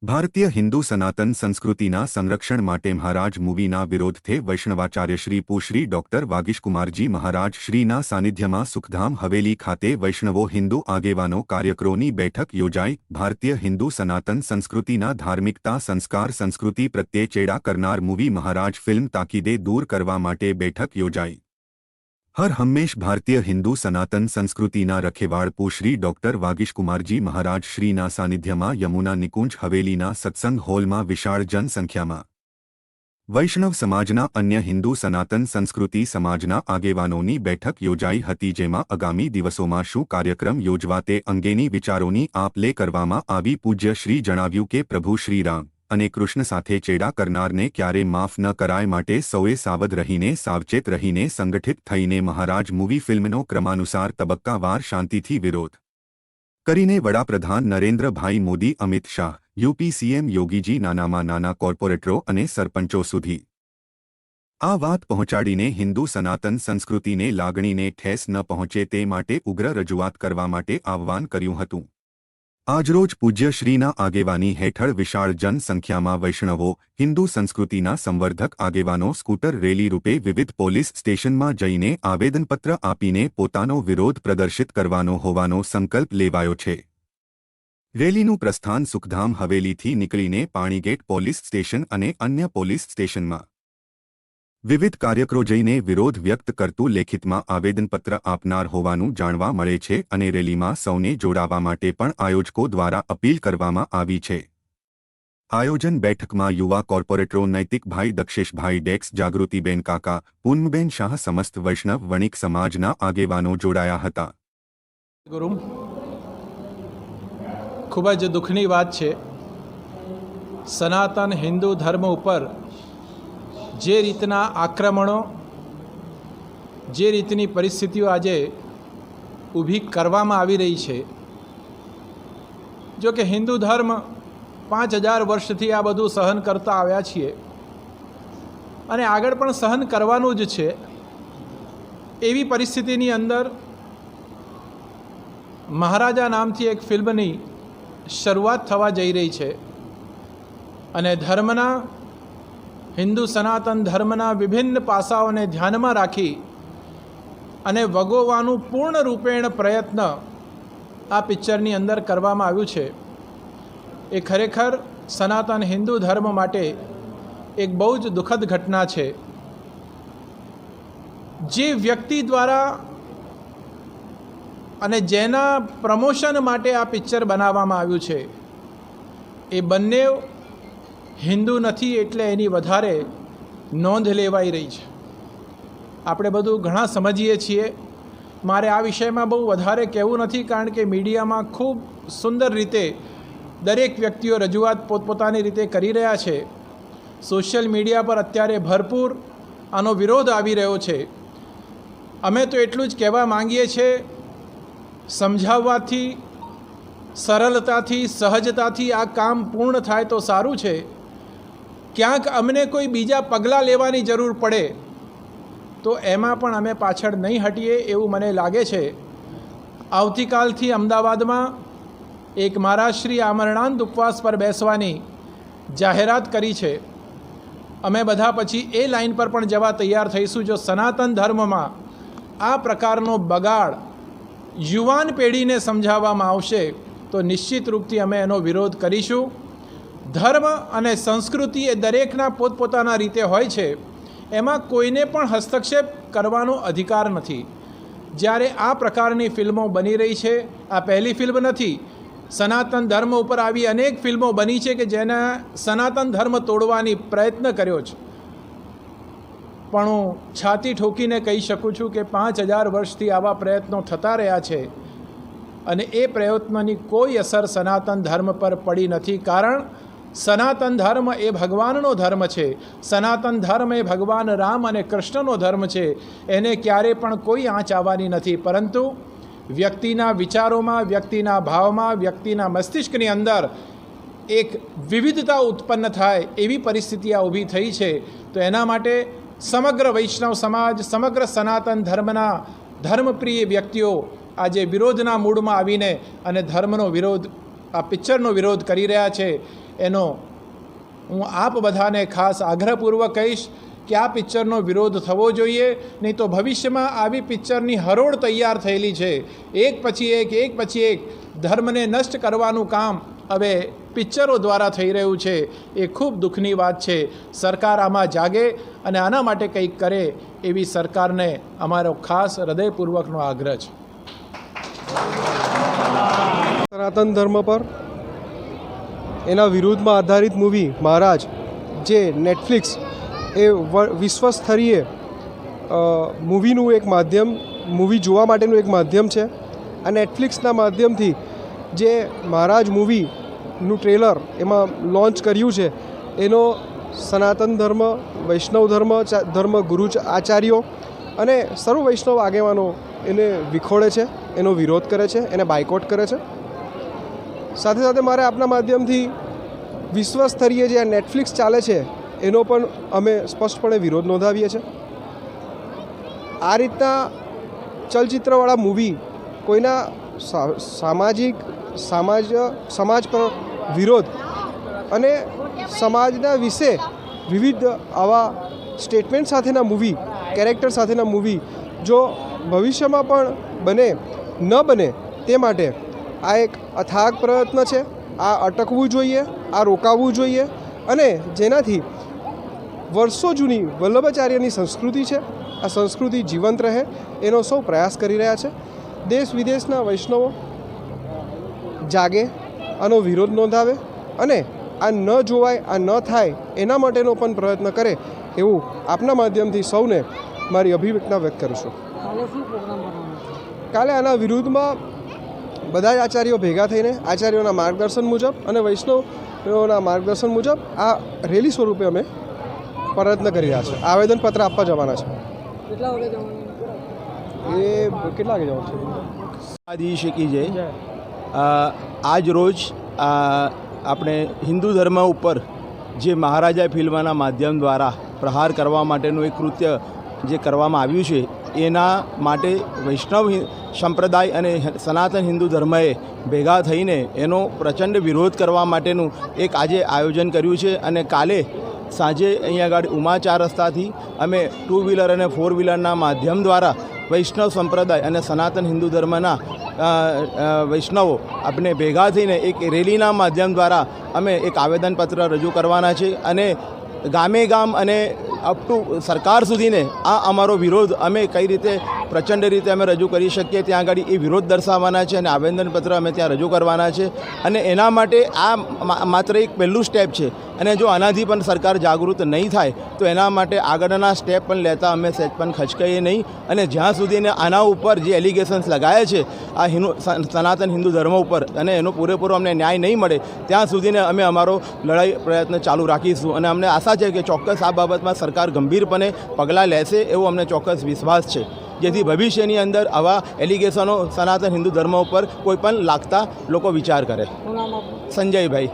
ભારતીય હિન્દુ સનાતન સંસ્કૃતિના સંરક્ષણ માટે મહારાજ મૂવીના વિરોધથી વૈષ્ણવાચાર્ય શ્રી પુશ્રી ડોક્ટર વાગીશકુમારજી મહારાજ શ્રીના સાનિધ્યમાં સુખધામ હવેલી ખાતે વૈષ્ણવો હિન્દુ આગેવાનો કાર્યકરોની બેઠક યોજાઈ। ભારતીય હિન્દુ સનાતન સંસ્કૃતિના ધાર્મિકતા સંસ્કાર સંસ્કૃતિ પ્રત્યે ચેડા કરનાર મૂવી મહારાજ ફિલ્મ તાકીદે દૂર કરવા માટે બેઠક યોજાઈ। हर हमेश भारतीय हिंदू सनातन संस्कृतिना रखेवाड़ पुश्री डॉक्टर वागीशकुमारजी महाराज श्रीना सानिध्यमां यमुना निकुंज हवेलीना सत्संग हॉलमां विशाळ जनसंख्यामां वैष्णव समाजना अन्य हिंदू सनातन संस्कृति समाजना आगेवानोनी बैठक योजाई हती, जेमां आगामी दिवसोमां शुं कार्यक्रम योजवा ते अंगेनी विचारोनी आप-ले करवामां आवी। पूज्य श्री जणाव्युं के प्रभु श्रीराम અને કૃષ્ણ સાથે ચેડા કરનારને ક્યારે માફ ન કરાય, માટે સૌએ સાવધ રહીને સાવચેત રહીને સંગઠિત થઈને મહારાજ મૂવી ફિલ્મનો ક્રમાનુસાર તબક્કાવાર શાંતિથી વિરોધ કરીને વડાપ્રધાન નરેન્દ્રભાઈ મોદી, અમિત શાહ, યુપી સીએમ યોગીજી, નાનામાં નાના કોર્પોરેટરો અને સરપંચો સુધી આ વાત પહોંચાડીને હિન્દુ સનાતન સંસ્કૃતિને લાગણીને ઠેસ ન પહોંચે તે માટે ઉગ્ર રજૂઆત કરવા માટે આહ્વાન કર્યું હતું। આજરોજ પૂજ્ય શ્રીના આગેવાની હેઠળ વિશાળ જનસંખ્યામાં વૈષ્ણવો હિન્દુ સંસ્કૃતિના સંવર્ધક આગેવાનો સ્કૂટર રેલી રૂપે વિવિધ પોલીસ સ્ટેશનમાં જઈને આવેદનપત્ર આપીને પોતાનો વિરોધ પ્રદર્શિત કરવાનો હોવાનો સંકલ્પ લેવાયો છે। રેલીનું પ્રસ્થાન સુખધામ હવેલીથી નીકળીને પાણીગેટ પોલીસ સ્ટેશન અને અન્ય પોલીસ સ્ટેશનમાં વિવિધ કાર્યકરો જઈને વિરોધ વ્યક્ત કરતું લેખિતમાં આવેદનપત્ર આપનાર હોવાનું જાણવા મળે છે અને રેલીમાં સૌને જોડાવા માટે પણ આયોજકો દ્વારા અપીલ કરવામાં આવી છે। આયોજન બેઠકમાં યુવા કોર્પોરેટરો નૈતિકભાઈ, દક્ષેશભાઈ ડેક્સ, જાગૃતિબેન કાકા, પૂનમબેન શાહ, સમસ્ત વૈષ્ણવ વણિક સમાજના આગેવાનો જોડાયા હતા। ગુરુ, ખૂબ જ દુઃખની વાત છે, સનાતન હિન્દુ ધર્મ ઉપર જે રીતના આક્રમણો, જે રીતની પરિસ્થિતિઓ આજે ઊભી કરવામાં આવી રહી છે, જો કે હિન્દુ ધર્મ 5000 વર્ષથી આ બધું સહન કરતા આવ્યા છીએ અને આગળ પણ સહન કરવાનું જ છે। એવી પરિસ્થિતિની અંદર મહારાજા નામથી એક ફિલ્મની શરૂઆત થવા જઈ રહી છે અને ધર્મના, હિન્દુ સનાતન ધર્મના વિભિન્ન પાસાઓને ધ્યાનમાં રાખી અને વગોવવાનું પૂર્ણ રૂપેણ પ્રયત્ન આ પિક્ચરની અંદર કરવામાં આવ્યું છે। એ ખરેખર સનાતન હિન્દુ ધર્મ માટે એક બહુ જ દુઃખદ ઘટના છે। જે વ્યક્તિ દ્વારા અને જેના પ્રમોશન માટે આ પિક્ચર બનાવવામાં આવ્યું છે એ બંને હિન્દુ નથી, એટલે એની વધારે નોંધ લેવાઈ રહી છે। આપણે બધું ઘણા સમજીએ છીએ, મારે આ વિષયમાં બહુ વધારે કહેવું નથી, કારણ કે મીડિયામાં ખૂબ સુંદર રીતે દરેક વ્યક્તિઓ રજૂઆત પોતપોતાની રીતે કરી રહ્યા છે। સોશિયલ મીડિયા પર અત્યારે ભરપૂર આનો વિરોધ આવી રહ્યો છે। અમે તો એટલું જ કહેવા માંગીએ છીએ, સમજાવવાથી, સરળતાથી, સહજતાથી આ કામ પૂર્ણ થાય તો સારું છે। ક્યાંક અમને કોઈ બીજા પગલાં લેવાની જરૂર પડે તો એમાં પણ અમે પાછળ નહીં હટીએ એવું મને લાગે છે। આવતીકાલથી અમદાવાદમાં એક મહારાજ શ્રી આમરણાંત ઉપવાસ પર બેસવાની જાહેરાત કરી છે। અમે બધા પછી એ લાઈન પર પણ જવા તૈયાર થઈશું। જો સનાતન ધર્મમાં આ પ્રકારનો બગાડ યુવાન પેઢીને સમજાવવામાં આવશે તો નિશ્ચિત રૂપથી અમે એનો વિરોધ કરીશું। ધર્મ અને સંસ્કૃતિ એ દરેકના પોતપોતાના રીતે હોય છે, એમાં કોઈને પણ હસ્તક્ષેપ કરવાનો અધિકાર નથી। જ્યારે આ પ્રકારની ફિલ્મો બની રહી છે, આ પહેલી ફિલ્મ નથી, સનાતન ધર્મ ઉપર આવી અનેક ફિલ્મો બની છે કે જેને સનાતન ધર્મ તોડવાની પ્રયત્ન કર્યો છે, પણ હું છાતી ઠોકીને કહી શકું છું કે 5000 વર્ષથી આવા પ્રયત્નો થતા રહ્યા છે અને એ પ્રયત્નોની કોઈ અસર સનાતન ધર્મ પર પડી નથી। કારણ સનાતન ધર્મ એ ભગવાનનો ધર્મ છે। સનાતન ધર્મ એ ભગવાન રામ અને કૃષ્ણનો ધર્મ છે। એને ક્યારે પણ કોઈ આંચ આવવાની નથી, પરંતુ વ્યક્તિના વિચારોમાં, વ્યક્તિના ભાવમાં, વ્યક્તિના મસ્તિષ્કની અંદર એક વિવિધતા ઉત્પન્ન થાય એવી પરિસ્થિતિ આ ઊભી થઈ છે। તો એના માટે સમગ્ર વૈષ્ણવ સમાજ, સમગ્ર સનાતન ધર્મના ધર્મપ્રિય વ્યક્તિઓ આજે વિરોધના મૂડમાં આવીને અને ધર્મનો વિરોધ, આ પિક્ચરનો વિરોધ કરી રહ્યા છે। એનો હું આપ બધાને ખાસ આગ્રહપૂર્વક કહીશ કે આ પિક્ચરનો વિરોધ થવો જોઈએ, નહીં તો ભવિષ્યમાં આવી પિક્ચરની હરોળ તૈયાર થયેલી છે. એક પછી એક ધર્મને નષ્ટ કરવાનું કામ હવે પિક્ચરો દ્વારા થઈ રહ્યું છે. એ ખૂબ દુઃખની વાત છે. સરકાર આમાં જાગે અને આના માટે કંઈક કરે એવી સરકારને અમારો ખાસ હૃદયપૂર્વકનો આગ્રહ છે. સનાતન ધર્મ પર એના વિરુદ્ધમાં આધારિત મૂવી મહારાજ, જે નેટફ્લિક્સ એ વિશ્વસ્તરીય મૂવીનું એક માધ્યમ, મૂવી જોવા માટેનું એક માધ્યમ છે. આ નેટફ્લિક્સના માધ્યમથી જે મહારાજ મૂવીનું ટ્રેલર એમાં લોન્ચ કર્યું છે, એનો સનાતન ધર્મ, વૈષ્ણવ ધર્મ ગુરુ આચાર્યો અને સર્વ વૈષ્ણવ આગેવાનો એને વિખોડે છે, એનો વિરોધ કરે છે, એને બાયકોટ કરે છે. સાથે સાથે મારે આપના માધ્યમથી વિશ્વસ્તરીય જે આ નેટફ્લિક્સ ચાલે છે એનો પણ અમે સ્પષ્ટપણે વિરોધ નોંધાવીએ છીએ. આ રીતના ચલચિત્રવાળા મૂવી કોઈના સમાજ પર વિરોધ અને સમાજના વિશે વિવિધ આવા સ્ટેટમેન્ટ સાથેના મૂવી, કેરેક્ટર સાથેના મૂવી જો ભવિષ્યમાં પણ ન બને તે માટે આ એક અથાગ પ્રયત્ન છે. આ અટકવું જોઈએ, આ રોકાવવું જોઈએ અને જેનાથી વર્ષો જૂની વલ્લભાચાર્યની સંસ્કૃતિ છે, આ સંસ્કૃતિ જીવંત રહે એનો સૌ પ્રયાસ કરી રહ્યા છે. દેશ વિદેશના વૈષ્ણવો જાગે, આનો વિરોધ નોંધાવે અને આ ન જોવાય, આ ન થાય એના માટેનો પણ પ્રયત્ન કરે એવું આપના માધ્યમથી સૌને મારી અભિવ્યક્તિ વ્યક્ત કરું છું. કાલે આના વિરુદ્ધમાં બધા જ આચાર્યો ભેગા થઈને આચાર્યોના માર્ગદર્શન મુજબ અને વૈષ્ણવોના માર્ગદર્શન મુજબ આ રેલી સ્વરૂપે અમે પ્રયત્ન કરી રહ્યા છે. આવેદનપત્ર આપવા જવાના છે. કેટલા વાગે જવાનું છે? આદિ કી જય. આજ રોજ આપણે હિન્દુ ધર્મ ઉપર જે મહારાજા ફિલ્મના માધ્યમ દ્વારા પ્રહાર કરવા માટેનું એક કૃત્ય જે કરવામાં આવ્યું છે, એના માટે વૈષ્ણવ સંપ્રદાય અને સનાતન હિન્દુ ધર્મએ ભેગા થઈને એનો પ્રચંડ વિરોધ કરવા માટેનું એક આજે આયોજન કર્યું છે. અને કાલે સાંજે અહીંયા આગળ ઉમા 4 રસ્તાથી અમે 2 વ્હીલર અને 4 વ્હીલરના માધ્યમ દ્વારા વૈષ્ણવ સંપ્રદાય અને સનાતન હિન્દુ ધર્મના વૈષ્ણવો આપણે ભેગા થઈને એક રેલીના માધ્યમ દ્વારા અમે એક આવેદનપત્ર રજૂ કરવાના છે. અને ગામે ગામ અને અપ ટુ સરકાર સુધીને આ અમારો વિરોધ અમે કઈ રીતે પ્રચંડ રીતે અમે રજૂ કરી શકીએ ત્યાં આગળ એ વિરોધ દર્શાવવાના છે અને આવેદનપત્ર અમે ત્યાં રજૂ કરવાના છે. અને એના માટે આ માત્ર એક પહેલું સ્ટેપ છે અને જો આનાથી પણ સરકાર જાગૃત નહીં થાય તો એના માટે આગળના સ્ટેપ પણ લેતા અમે સહેજ પણ ખચકાઈએ નહીં. અને જ્યાં સુધીને આના ઉપર જે એલિગેશન્સ લગાયા છે આ સનાતન હિન્દુ ધર્મ ઉપર અને એનો પૂરેપૂરો અમને ન્યાય નહીં મળે ત્યાં સુધીને અમે અમારો લડાઈ પ્રયત્ન ચાલુ રાખીશું. અને અમને આશા છે કે ચોક્કસ આ બાબતમાં સરકાર ગંભીરપણે પગલાં લેશે એવો અમને ચોક્કસ વિશ્વાસ છે, જેથી ભવિષ્યની અંદર આવા એલિગેશનો સનાતન હિન્દુ ધર્મ ઉપર કોઈ પણ લાગતા લોકો વિચાર કરે. સંજયભાઈ.